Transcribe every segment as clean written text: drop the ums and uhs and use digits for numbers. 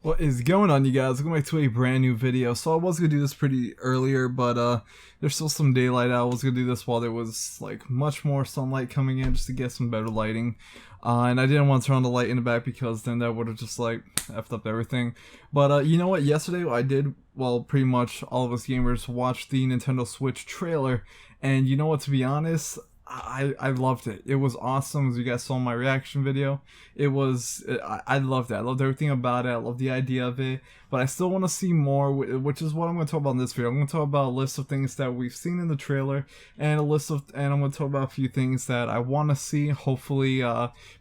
What is going on, you guys? Welcome back to a brand new video. So I was gonna do this pretty earlier, but there's still some daylight out. I was gonna do this while there was like much more sunlight coming in, just to get some better lighting. And I didn't want to turn on the light in the back because then that would have just like effed up everything. But you know what? Yesterday I did, well, pretty much all of us gamers watched the Nintendo Switch trailer, and you know what? To be honest, I loved it. It was awesome. As you guys saw in my reaction video, I loved it. I loved everything about it. I love the idea of it, but I still want to see more, which is what I'm going to talk about in this video. I'm going to talk about a list of things that we've seen in the trailer, and I'm going to talk about a few things that I want to see. Hopefully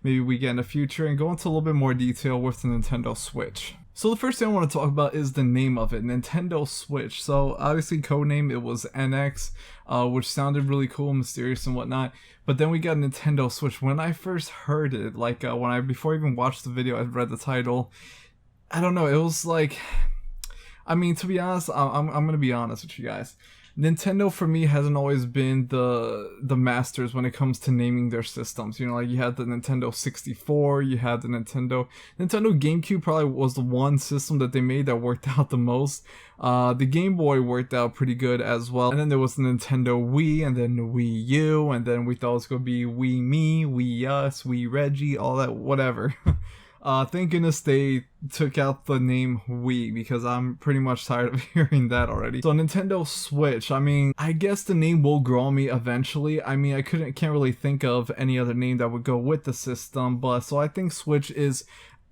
maybe we get in the future, and go into a little bit more detail with the Nintendo Switch. So the first thing I want to talk about is the name of it, Nintendo Switch. So obviously codename, it was NX, which sounded really cool, mysterious and whatnot. But then we got Nintendo Switch. When I first heard it, like before I even watched the video, I read the title. I don't know, it was like, I mean, to be honest, I'm gonna be honest with you guys. Nintendo for me hasn't always been the masters when it comes to naming their systems. You know, like you had the Nintendo 64, you had the Nintendo GameCube probably was the one system that they made that worked out the most. The Game Boy worked out pretty good as well. And then there was the Nintendo Wii, and then the Wii U, and then we thought it was gonna be Wii Me, Wii Us, Wii Reggie, all that, whatever. Thank goodness they took out the name Wii, because I'm pretty much tired of hearing that already. So Nintendo Switch, I mean, I guess the name will grow on me eventually. I mean, can't really think of any other name that would go with the system, but so I think Switch is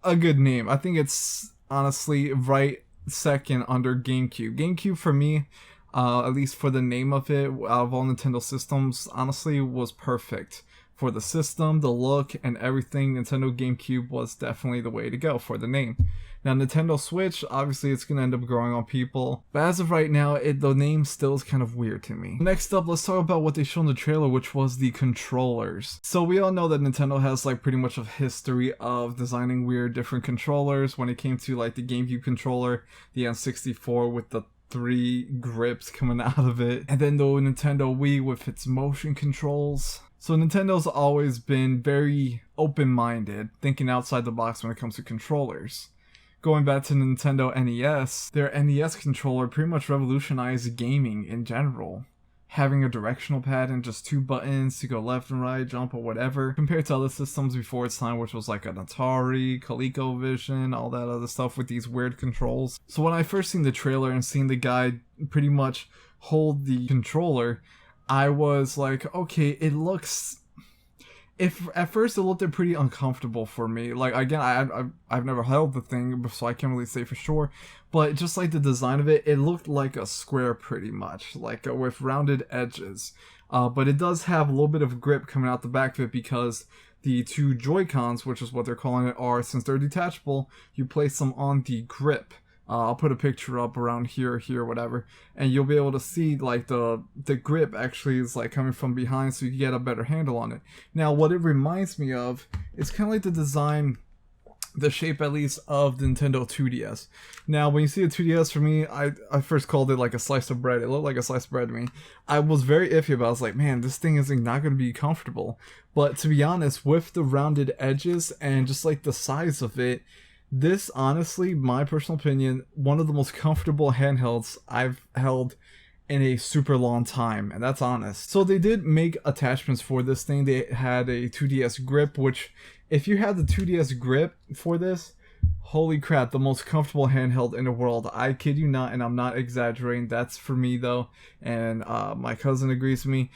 a good name. I think it's honestly right second under GameCube. GameCube for me, at least for the name of it, out of all Nintendo systems, honestly was perfect. For the system, the look, and everything, Nintendo GameCube was definitely the way to go for the name. Now Nintendo Switch, obviously it's going to end up growing on people, but as of right now, the name still is kind of weird to me. Next up, let's talk about what they showed in the trailer, which was the controllers. So we all know that Nintendo has like pretty much a history of designing weird different controllers. When it came to like the GameCube controller, the N64 with the 3 grips coming out of it, and then the Nintendo Wii with its motion controls. So Nintendo's always been very open-minded, thinking outside the box when it comes to controllers. Going back to Nintendo NES, their NES controller pretty much revolutionized gaming in general. Having a directional pad and just 2 buttons to go left and right, jump or whatever, compared to other systems before its time, which was like an Atari, ColecoVision, all that other stuff with these weird controls. So when I first seen the trailer and seen the guy pretty much hold the controller, I was like, okay, it looks... At first it looked pretty uncomfortable for me. Like, again, I've never held the thing, so I can't really say for sure. But just like the design of it, it looked like a square pretty much, like with rounded edges. But it does have a little bit of grip coming out the back of it, because the 2 Joy-Cons, which is what they're calling it, since they're detachable, you place them on the grip. I'll put a picture up around here, whatever, and you'll be able to see like the grip actually is like coming from behind, so you get a better handle on it. Now, what it reminds me of is kind of like the design, the shape at least, of the Nintendo 2DS. Now, when you see a 2DS, for me, I first called it like a slice of bread. It looked like a slice of bread to me. I was very iffy about it. I was like, man, this thing is not going to be comfortable. But to be honest, with the rounded edges and just like the size of it, this, honestly, my personal opinion, one of the most comfortable handhelds I've held in a super long time, and that's honest. So they did make attachments for this thing. They had a 2DS grip, which, if you had the 2DS grip for this, holy crap, the most comfortable handheld in the world. I kid you not, and I'm not exaggerating. That's for me though, and my cousin agrees with me.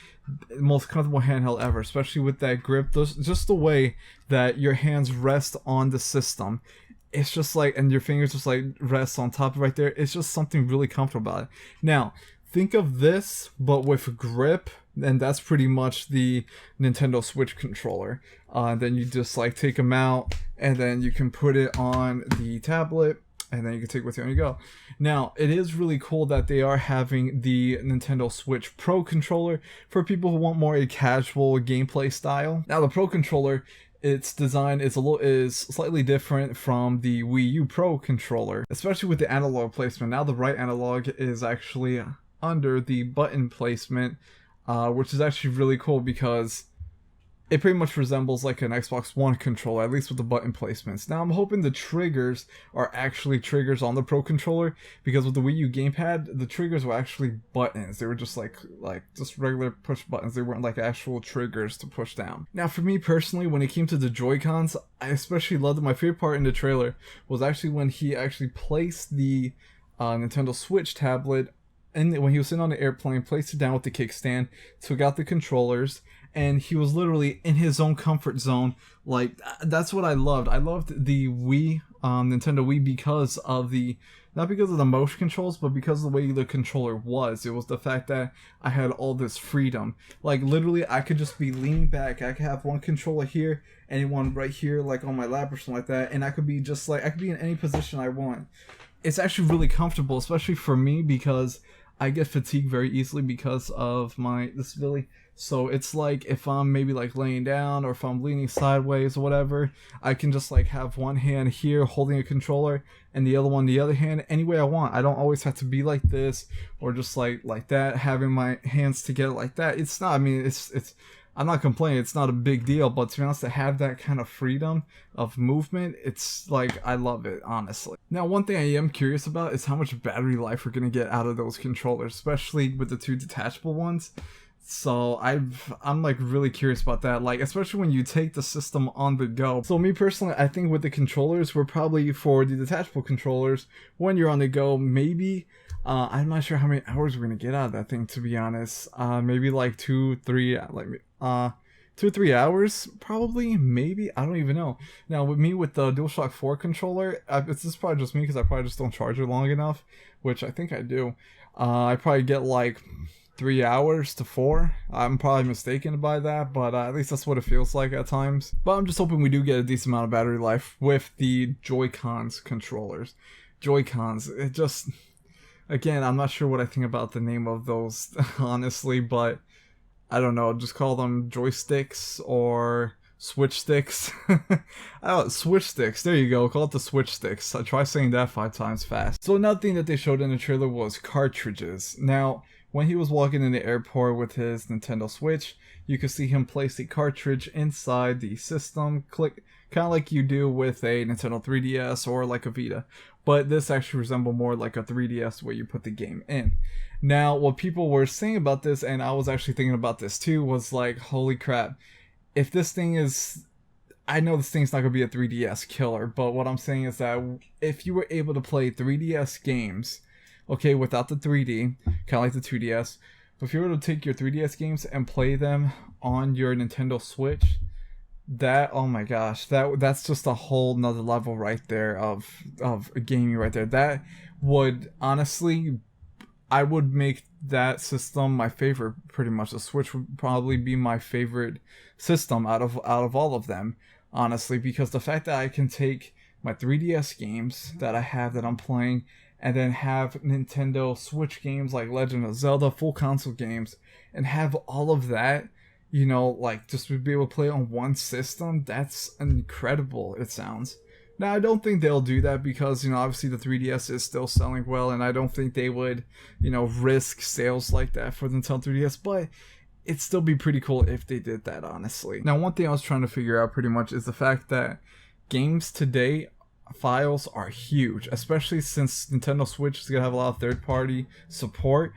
Most comfortable handheld ever, especially with that grip. Just the way that your hands rest on the system. It's just like, and your fingers just like rest on top right there. It's just something really comfortable about it. Now, think of this, but with grip, and that's pretty much the Nintendo Switch controller. Then you just like take them out, and then you can put it on the tablet, and then you can take it with you and you go. Now, it is really cool that they are having the Nintendo Switch Pro controller for people who want more a casual gameplay style. Now, the Pro controller, its design is slightly different from the Wii U Pro controller, especially with the analog placement. Now the right analog is actually under the button placement, which is actually really cool, because it pretty much resembles like an Xbox One controller, at least with the button placements. Now I'm hoping the triggers are actually triggers on the Pro Controller, because with the Wii U gamepad, the triggers were actually buttons. They were just like just regular push buttons. They weren't like actual triggers to push down. Now for me personally, when it came to the Joy-Cons, I especially loved it. My favorite part in the trailer was actually when he actually placed the Nintendo Switch tablet, and when he was sitting on the airplane, placed it down with the kickstand, took out the controllers, and he was literally in his own comfort zone. Like, that's what I loved. I loved the Wii, Nintendo Wii, because of the, not because of the motion controls, but because of the way the controller was. It was the fact that I had all this freedom. Like, literally, I could just be leaning back. I could have one controller here, and one right here, like on my lap or something like that, and I could be just like, I could be in any position I want. It's actually really comfortable, especially for me, because I get fatigued very easily because of my disability. So it's like if I'm maybe like laying down, or if I'm leaning sideways or whatever, I can just like have one hand here holding a controller and the other one the other hand any way I want. I don't always have to be like this or just like that, having my hands together like that. It's not, I mean, it's I'm not complaining, it's not a big deal, but to be honest, to have that kind of freedom of movement, it's like, I love it, honestly. Now, one thing I am curious about is how much battery life we're going to get out of those controllers, especially with the two detachable ones. So I'm like really curious about that, like especially when you take the system on the go. So me personally, I think with the controllers, we're probably, for the detachable controllers, when you're on the go, maybe I'm not sure how many hours we're gonna get out of that thing, to be honest. Maybe like 2-3 hours, probably, maybe, I don't even know. Now with me, with the DualShock 4 controller, this is probably just me because I probably just don't charge it long enough, which I think I do. I probably get like 3 hours to 4. I'm probably mistaken by that, but at least that's what it feels like at times. But I'm just hoping we do get a decent amount of battery life with the Joy-Cons controllers. Joy-Cons, it just, again, I'm not sure what I think about the name of those, honestly, but I don't know, just call them joysticks or switch sticks. Oh, switch sticks, there you go, call it the switch sticks. I try saying that 5 times fast. So another thing that they showed in the trailer was cartridges. Now, when he was walking in the airport with his Nintendo Switch, you could see him place a cartridge inside the system, click, kind of like you do with a Nintendo 3DS or like a Vita. But this actually resembled more like a 3DS where you put the game in. Now, what people were saying about this, and I was actually thinking about this too, was like, holy crap, if this thing is, I know this thing's not going to be a 3DS killer, but what I'm saying is that if you were able to play 3DS games, okay, without the 3D, kind of like the 2DS, but if you were to take your 3DS games and play them on your Nintendo Switch, that, oh my gosh, that's just a whole nother level right there of gaming right there. That would, honestly, I would make that system my favorite, pretty much. The Switch would probably be my favorite system out of all of them, honestly, because the fact that I can take my 3DS games that I have that I'm playing, and then have Nintendo Switch games like Legend of Zelda, full console games, and have all of that, you know, like just to be able to play on one system, that's incredible, it sounds. Now, I don't think they'll do that because, you know, obviously the 3DS is still selling well, and I don't think they would, you know, risk sales like that for the Nintendo 3DS, but it'd still be pretty cool if they did that, honestly. Now, one thing I was trying to figure out pretty much is the fact that games today, files are huge, especially since Nintendo Switch is gonna have a lot of third-party support.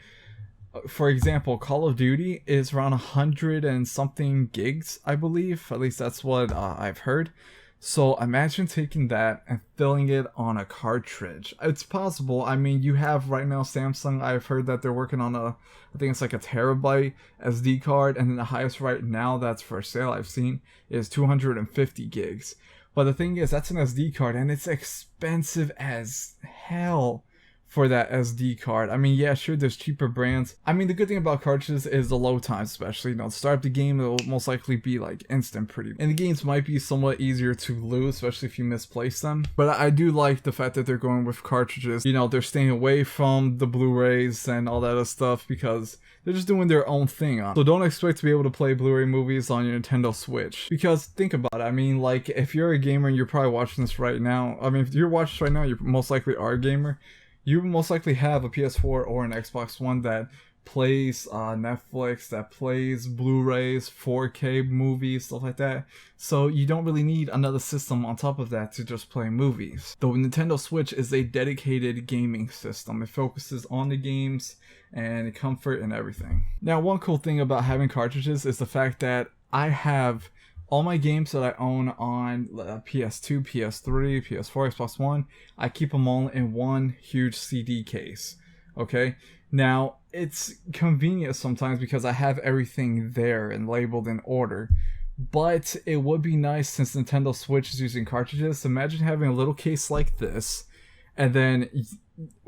For example, Call of Duty is around 100 and something gigs, I believe. At least that's what I've heard. So imagine taking that and filling it on a cartridge. It's possible. I mean, you have right now Samsung. I've heard that they're working on I think it's like a terabyte SD card, and then the highest right now that's for sale I've seen is 250 gigs. But the thing is, that's an SD card, and it's expensive as hell for that SD card. I mean, yeah, sure, there's cheaper brands. I mean, the good thing about cartridges is the load time, especially. You know, to start up the game, it'll most likely be like instant pretty. And the games might be somewhat easier to lose, especially if you misplace them. But I do like the fact that they're going with cartridges. You know, they're staying away from the Blu-rays and all that other stuff because they're just doing their own thing on it. So don't expect to be able to play Blu-ray movies on your Nintendo Switch. Because think about it, I mean, like, if you're a gamer and you're probably watching this right now, I mean, if you're watching this right now, you most likely are a gamer. You most likely have a PS4 or an Xbox One that plays Netflix, that plays Blu-rays, 4K movies, stuff like that. So you don't really need another system on top of that to just play movies. The Nintendo Switch is a dedicated gaming system. It focuses on the games and comfort and everything. Now, one cool thing about having cartridges is the fact that I have all my games that I own on PS2, PS3, PS4, Xbox One. I keep them all in one huge CD case. Okay? Now, it's convenient sometimes because I have everything there and labeled in order. But it would be nice, since Nintendo Switch is using cartridges, imagine having a little case like this and then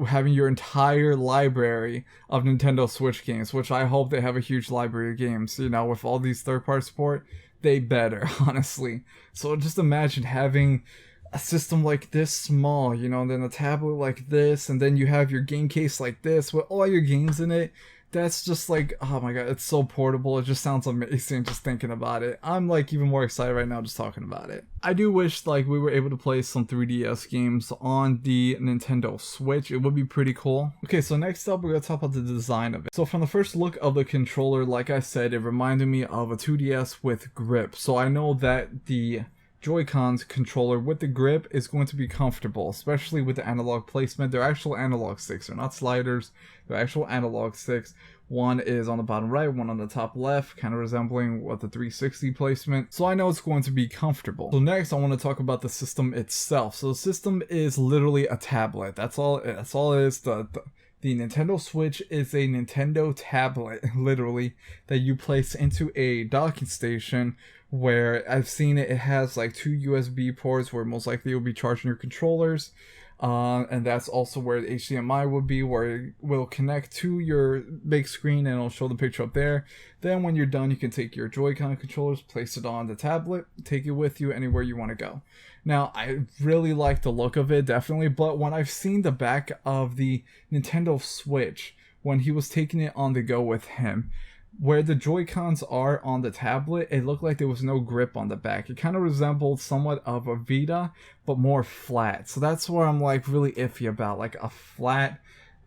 having your entire library of Nintendo Switch games, which I hope they have a huge library of games. You know, with all these third-party support, they better, honestly. So just imagine having a system like this small, you know, and then a tablet like this, and then you have your game case like this with all your games in it. That's just like, oh my god, it's so portable. It just sounds amazing just thinking about it. I'm like even more excited right now just talking about it. I do wish like we were able to play some 3DS games on the Nintendo Switch. It would be pretty cool. Okay, so next up we're gonna talk about the design of it. So from the first look of the controller, like I said, it reminded me of a 2DS with grip. So I know that the Joy-Cons controller with the grip is going to be comfortable, especially with the analog placement. They're actual analog sticks, they're not sliders, they're actual analog sticks. One is on the bottom right, one on the top left, kind of resembling what the 360 placement. So I know it's going to be comfortable. So next I want to talk about the system itself. So the system is literally a tablet. That's all it is. The Nintendo Switch is a Nintendo tablet, literally, that you place into a docking station, where I've seen it has like 2 USB ports where most likely you'll be charging your controllers. And that's also where the HDMI would be, where it will connect to your big screen and it'll show the picture up there. Then when you're done, you can take your Joy-Con controllers, place it on the tablet, take it with you anywhere you want to go. Now, I really like the look of it, definitely, but when I've seen the back of the Nintendo Switch, when he was taking it on the go with him, where the Joy-Cons are on the tablet, it looked like there was no grip on the back. It kind of resembled somewhat of a Vita, but more flat. So that's where I'm like really iffy about, like a flat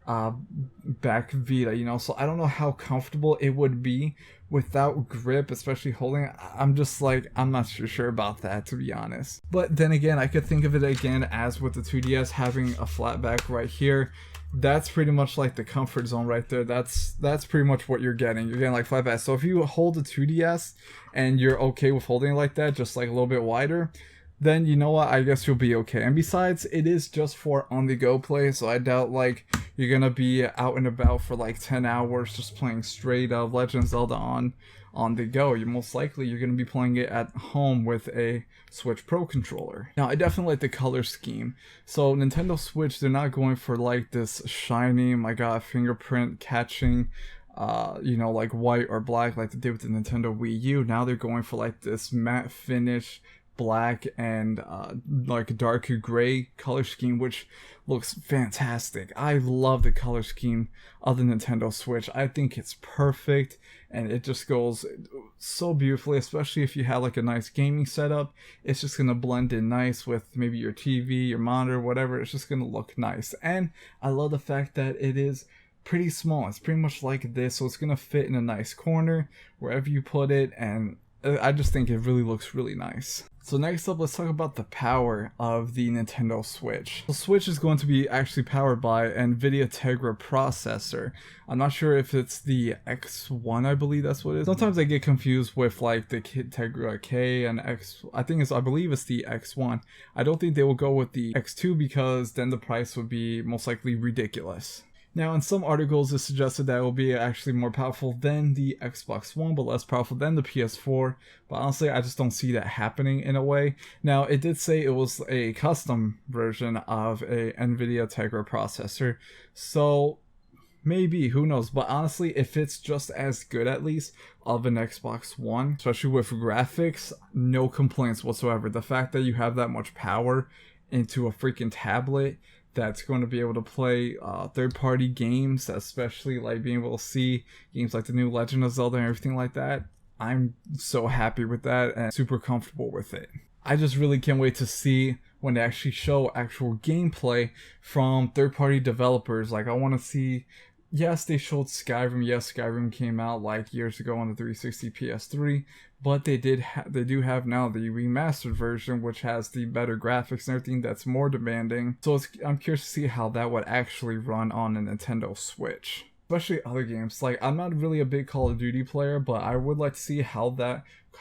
back Vita, you know? So I don't know how comfortable it would be without grip, especially holding it. I'm just like, I'm not sure about that, to be honest. But then again, I could think of it again as with the 2DS having a flat back right here. That's pretty much like the comfort zone right there. That's pretty much what you're getting. You're getting like flat back. So if you hold the 2DS and you're okay with holding it like that, just like a little bit wider, then you know what, I guess you'll be okay. And besides, it is just for on-the-go play, so I doubt like you're gonna be out and about for like 10 hours just playing straight up Legend of Zelda on the go. You're most likely you're going to be playing it at home with a Switch Pro controller. Now, I definitely like the color scheme. So Nintendo Switch, they're not going for like this shiny, my god, fingerprint catching, you know, like white or black like they did with the Nintendo Wii U. Now they're going for like this matte finish, black and like darker gray color scheme, which looks fantastic. I love the color scheme of the Nintendo Switch. I think it's perfect and it just goes so beautifully, especially if you have like a nice gaming setup. It's just gonna blend in nice with maybe your TV, your monitor, whatever. It's just gonna look nice. And I love the fact that it is pretty small. It's pretty much like this, so it's gonna fit in a nice corner wherever you put it, and I just think it really looks really nice. So next up, let's talk about the power of the Nintendo Switch. The Switch is going to be actually powered by an NVIDIA Tegra processor. I'm not sure if it's the X1, I believe that's what it is. Sometimes I get confused with like the Tegra K and X. I believe it's the X1. I don't think they will go with the X2 because then the price would be most likely ridiculous. Now, in some articles, it suggested that it will be actually more powerful than the Xbox One, but less powerful than the PS4. But honestly, I just don't see that happening in a way. Now, it did say it was a custom version of a NVIDIA Tegra processor, so maybe, who knows. But honestly, if it's just as good, at least, of an Xbox One, especially with graphics, no complaints whatsoever. The fact that you have that much power into a freaking tablet that's going to be able to play third-party games, especially like being able to see games like the new Legend of Zelda and everything like that. I'm so happy with that and super comfortable with it. I just really can't wait to see when they actually show actual gameplay from third-party developers. Like, I want to see yes, they showed Skyrim. Yes, Skyrim came out like years ago on the 360 PS3, but they do have now the remastered version, which has the better graphics and everything that's more demanding. So I'm curious to see how that would actually run on a Nintendo Switch. Especially other games. Like, I'm not really a big Call of Duty player, but I would like to see how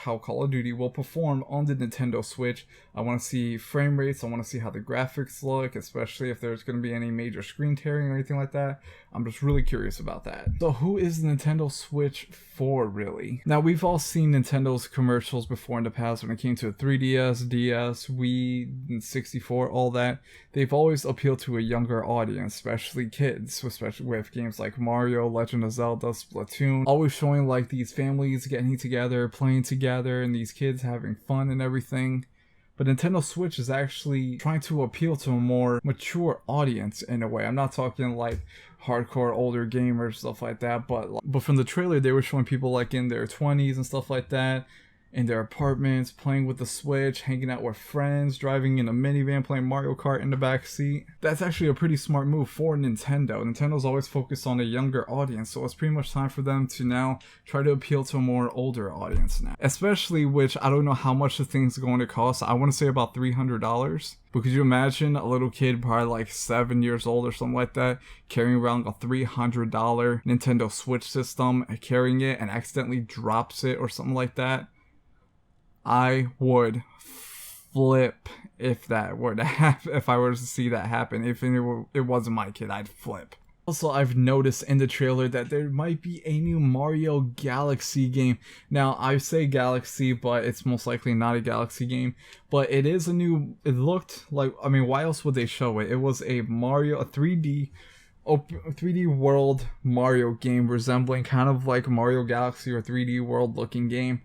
Call of Duty will perform on the Nintendo Switch. I want to see frame rates, I want to see how the graphics look, especially if there's going to be any major screen tearing or anything like that. I'm just really curious about that. So who is the Nintendo Switch for, really? Now, we've all seen Nintendo's commercials before in the past when it came to 3DS, DS, Wii, 64, all that. They've always appealed to a younger audience, especially kids, especially with games like Mario, Legend of Zelda, Splatoon, always showing like these families getting together, playing together, and these kids having fun and everything. But Nintendo Switch is actually trying to appeal to a more mature audience in a way. I'm not talking like hardcore older gamers, stuff like that, but from the trailer they were showing people like in their 20s and stuff like that, in their apartments, playing with the Switch, hanging out with friends, driving in a minivan, playing Mario Kart in the back seat. That's actually a pretty smart move for Nintendo. Nintendo's always focused on a younger audience, so it's pretty much time for them to now try to appeal to a more older audience now. Especially, which I don't know how much the thing's going to cost. I want to say about $300. But could you imagine a little kid, probably like 7 years old or something like that, carrying around a $300 Nintendo Switch system, carrying it and accidentally drops it or something like that? I would flip if that were to happen. If I were to see that happen, if it wasn't my kid, I'd flip. Also, I've noticed in the trailer that there might be a new Mario Galaxy game. Now, I say Galaxy, but it's most likely not a Galaxy game. But it is a new, it looked like, I mean, why else would they show it? It was a 3D world Mario game resembling kind of like Mario Galaxy or 3D world looking game.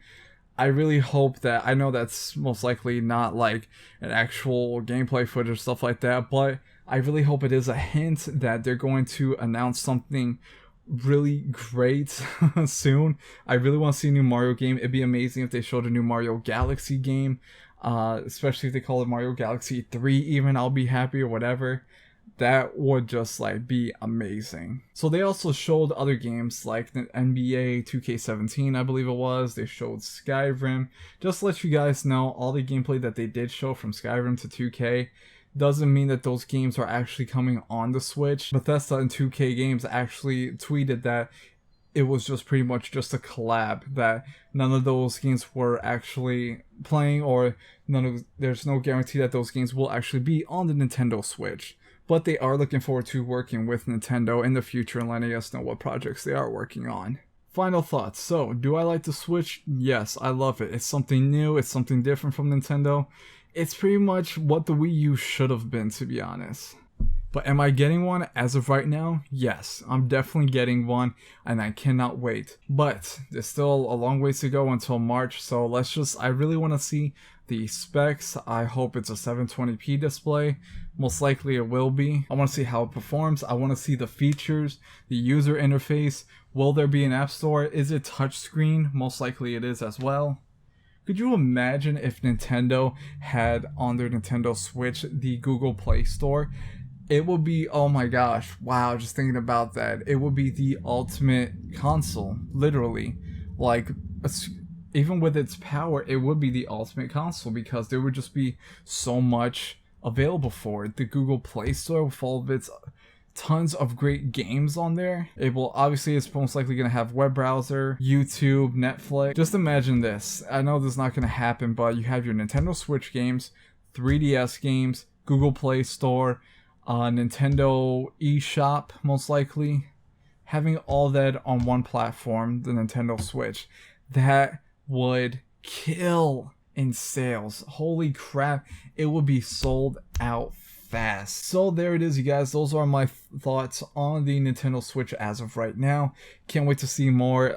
I really hope that, I know that's most likely not like an actual gameplay footage or stuff like that, but I really hope it is a hint that they're going to announce something really great soon. I really want to see a new Mario game. It'd be amazing if they showed a new Mario Galaxy game, especially if they call it Mario Galaxy 3 even, I'll be happy or whatever. That would just like be amazing. So they also showed other games like the NBA 2K17, I believe it was. They showed Skyrim. Just to let you guys know, all the gameplay that they did show from Skyrim to 2K doesn't mean that those games are actually coming on the Switch. Bethesda and 2K Games actually tweeted that it was just pretty much just a collab, that none of those games were actually playing, or there's no guarantee that those games will actually be on the Nintendo Switch. But they are looking forward to working with Nintendo in the future and letting us know what projects they are working on. Final thoughts. So, do I like the Switch? Yes, I love it. It's something new, it's something different from Nintendo. It's pretty much what the Wii U should have been, to be honest. But am I getting one as of right now? Yes, I'm definitely getting one, and I cannot wait. But there's still a long ways to go until March, so I really want to see the specs. I hope it's a 720p display. Most likely it will be. I want to see how it performs. I want to see the features, the user interface. Will there be an app store? Is it touchscreen? Most likely it is as well. Could you imagine if Nintendo had on their Nintendo Switch the Google Play Store? It would be, oh my gosh, wow, just thinking about that. It would be the ultimate console, literally. Like, even with its power, it would be the ultimate console because there would just be so much available for it. The Google Play Store with all of its tons of great games on there. Obviously, it's most likely going to have web browser, YouTube, Netflix. Just imagine this. I know this is not going to happen, but you have your Nintendo Switch games, 3DS games, Google Play Store, Nintendo eShop, most likely. Having all that on one platform, the Nintendo Switch, that would kill in sales. Holy crap, it would be sold out fast. So there it is, you guys. Those are my thoughts on the Nintendo Switch as of right now. Can't wait to see more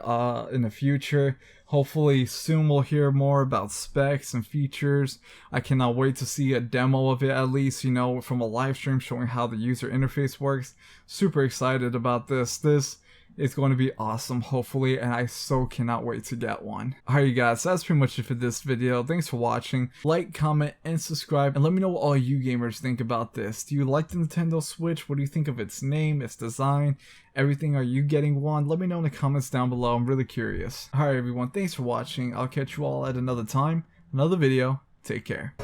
in the future. Hopefully soon we'll hear more about specs and features. I cannot wait to see a demo of it, at least, you know, from a live stream showing how the user interface works. Super excited about this. This It's going to be awesome, hopefully, and I so cannot wait to get one. Alright you guys, so that's pretty much it for this video. Thanks for watching. Like, comment, and subscribe, and let me know what all you gamers think about this. Do you like the Nintendo Switch? What do you think of its name, its design, everything? Are you getting one? Let me know in the comments down below. I'm really curious. Alright everyone, thanks for watching. I'll catch you all at another time, another video. Take care.